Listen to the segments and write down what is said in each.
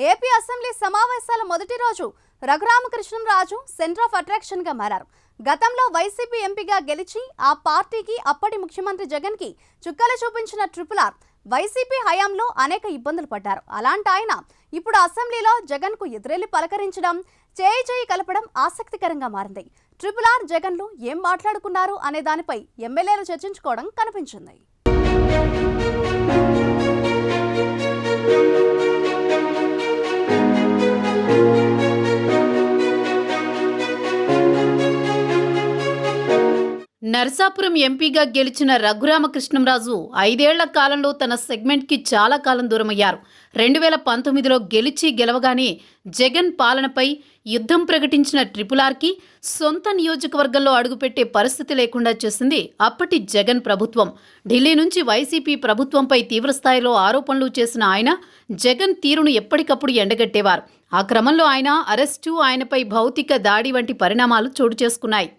AP assembly సమావేశాల మొదటి రోజు రఘురామకృష్ణంరాజు సెంటర్ ఆఫ్ అట్రాక్షన్ గా మారారు. గతంలో వైసీపీ ఎంపీగా గెలిచి ఆ పార్టీకి అప్పటి ముఖ్యమంత్రి జగన్ కి చుక్కలు చూపించిన ట్రిపుల్ వైసీపీ హయాంలో అనేక ఇబ్బందులు పడ్డారు. అలాంటి ఆయన ఇప్పుడు అసెంబ్లీలో జగన్ కు ఎదురెళ్లి పలకరించడం, చేయి కలపడం ఆసక్తికరంగా మారింది. ట్రిపుల్ జగన్లు ఏం మాట్లాడుకున్నారు అనే దానిపై ఎమ్మెల్యేలు చర్చించుకోవడం కనిపించింది. నరసాపురం ఎంపీగా గెలిచిన రఘురామకృష్ణంరాజు 5 ఏళ్ల కాలంలో తన సెగ్మెంట్కి చాలా కాలం దూరమయ్యారు. 2019లో గెలవగానే జగన్ పాలనపై యుద్ధం ప్రకటించిన ట్రిపుల్ సొంత నియోజకవర్గంలో అడుగుపెట్టే పరిస్థితి లేకుండా చేసింది అప్పటి జగన్ ప్రభుత్వం. ఢిల్లీ నుంచి వైసీపీ ప్రభుత్వంపై తీవ్రస్థాయిలో ఆరోపణలు చేసిన ఆయన జగన్ తీరును ఎప్పటికప్పుడు ఎండగట్టేవారు. ఆ క్రమంలో ఆయన అరెస్టు, ఆయనపై భౌతిక దాడి వంటి పరిణామాలు చోటు చేసుకున్నాయి.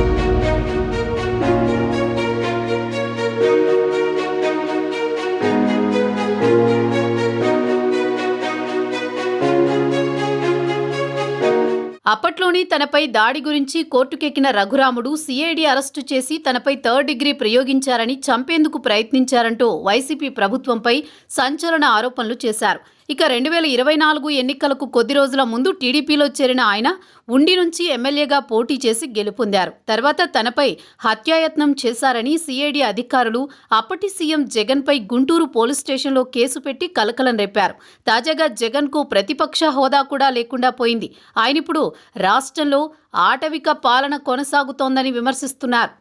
అప్పట్లోని తనపై దాడి గురించి కోర్టుకెక్కిన రఘురాముడు సిఐడి అరెస్టు చేసి తనపై 3rd డిగ్రీ ప్రయోగించారని, చంపేందుకు ప్రయత్నించారంటూ వైసీపీ ప్రభుత్వంపై సంచలన ఆరోపణలు చేశారు. ఇక 2024 ఎన్నికలకు కొద్ది రోజుల ముందు టీడీపీలో చేరిన ఆయన ఉండి నుంచి ఎమ్మెల్యేగా పోటీ చేసి గెలుపొందారు. తర్వాత తనపై హత్యాయత్నం చేశారని సిఐడి అధికారులు అప్పటి సీఎం జగన్పై గుంటూరు పోలీస్ స్టేషన్లో కేసు పెట్టి కలకలం రేపారు. తాజాగా జగన్కు ప్రతిపక్ష హోదా కూడా లేకుండా పోయింది. ఆయనిప్పుడు రాష్ట్రంలో ఆటవిక పాలన కొనసాగుతోందని విమర్శిస్తున్నారు.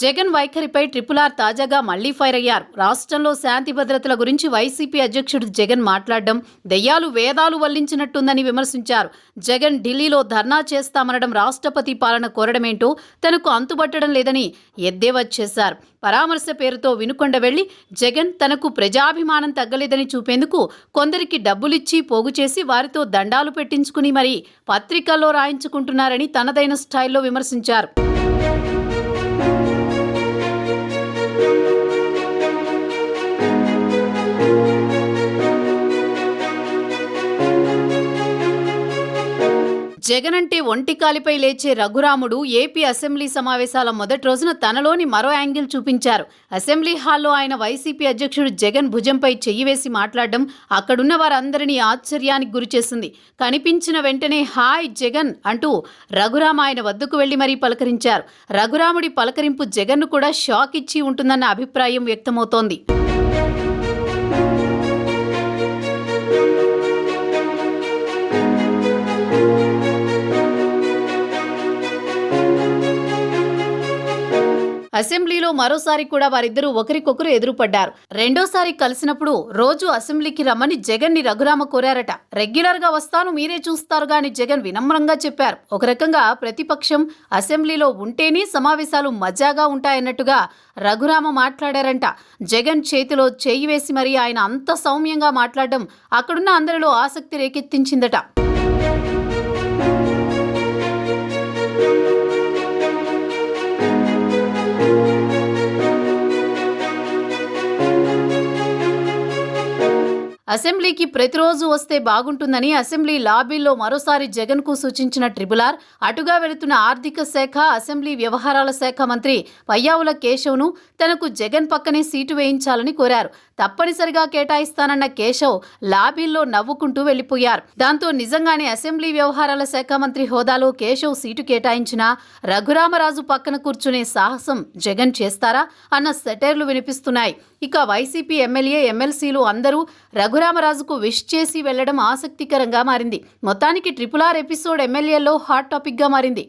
జగన్ వైఖరిపై ట్రిపుల్ తాజాగా మళ్లీ ఫైర్ అయ్యారు. రాష్ట్రంలో శాంతి భద్రతల గురించి వైసీపీ అధ్యక్షుడు జగన్ మాట్లాడడం దెయ్యాలు వేదాలు వల్లించినట్టుందని విమర్శించారు. జగన్ ఢిల్లీలో ధర్నా చేస్తామనడం, రాష్ట్రపతి పాలన కోరడమేంటో తనకు అంతుబట్టడం లేదని ఎద్దేవా చేశారు. పరామర్శ పేరుతో వినుకొండ వెళ్లి జగన్ తనకు ప్రజాభిమానం తగ్గలేదని చూపేందుకు కొందరికి డబ్బులిచ్చి పోగు చేసి వారితో దండాలు పెట్టించుకుని మరీ పత్రికల్లో రాయించుకుంటున్నారని తనదైన స్టైల్లో విమర్శించారు. జగన్ అంటే ఒంటికాలిపై లేచే రఘురాముడు ఏపీ అసెంబ్లీ సమావేశాల మొదటి రోజున తనలోని మరో యాంగిల్ చూపించారు. అసెంబ్లీ హాల్లో ఆయన వైసీపీ అధ్యక్షుడు జగన్ భుజంపై చెయ్యి వేసి మాట్లాడడం అక్కడున్న వారందరినీ ఆశ్చర్యానికి గురిచేసింది. కనిపించిన వెంటనే హాయ్ జగన్ అంటూ రఘురామ ఆయన వద్దకు వెళ్లి మరీ పలకరించారు. రఘురాముడి పలకరింపు జగన్ను కూడా షాక్ ఇచ్చి ఉంటుందన్న అభిప్రాయం వ్యక్తమవుతోంది. అసెంబ్లీలో మరోసారి కూడా వారిద్దరూ ఒకరికొకరు ఎదురుపడ్డారు. రెండోసారి కలిసినప్పుడు రోజు అసెంబ్లీకి రమ్మని జగన్ ని రఘురామ కోరారట. రెగ్యులర్ గా వస్తాను, మీరే చూస్తారుగా అని జగన్ వినమ్రంగా చెప్పారు. ఒక రకంగా ప్రతిపక్షం అసెంబ్లీలో ఉంటేనే సమావేశాలు మజాగా ఉంటాయన్నట్టుగా రఘురామ మాట్లాడారంట. జగన్ చేతిలో చేయి వేసి మరీ ఆయన అంత సౌమ్యంగా మాట్లాడడం అక్కడున్న అందరిలో ఆసక్తి రేకెత్తించిందట. అసెంబ్లీకి ప్రతిరోజు వస్తే బాగుంటుందని అసెంబ్లీ లాబీల్లో మరోసారి జగన్కు సూచించిన ట్రిపుల్ అటుగా వెళుతున్న ఆర్థిక శాఖ, అసెంబ్లీ వ్యవహారాల శాఖ మంత్రి పయ్యావుల కేశవ్ను తనకు జగన్ పక్కనే సీటు వేయించాలని కోరారు. తప్పనిసరిగా కేటాయిస్తానన్న కేశవ్ లాబీల్లో నవ్వుకుంటూ వెళ్లిపోయారు. దాంతో నిజంగానే అసెంబ్లీ వ్యవహారాల శాఖ మంత్రి హోదాలో కేశవ్ సీటు కేటాయించినా రఘురామరాజు పక్కన కూర్చునే సాహసం జగన్ చేస్తారా అన్న సెటైర్లు వినిపిస్తున్నాయి. ఇక వైసీపీ ఎమ్మెల్యే, ఎమ్మెల్సీలు అందరూ రఘురామరాజుకు విష్ చేసి వెళ్లడం ఆసక్తికరంగా మారింది. మొత్తానికి ట్రిపుల్ ఎపిసోడ్ ఎమ్మెల్యేల్లో హాట్ టాపిక్గా మారింది.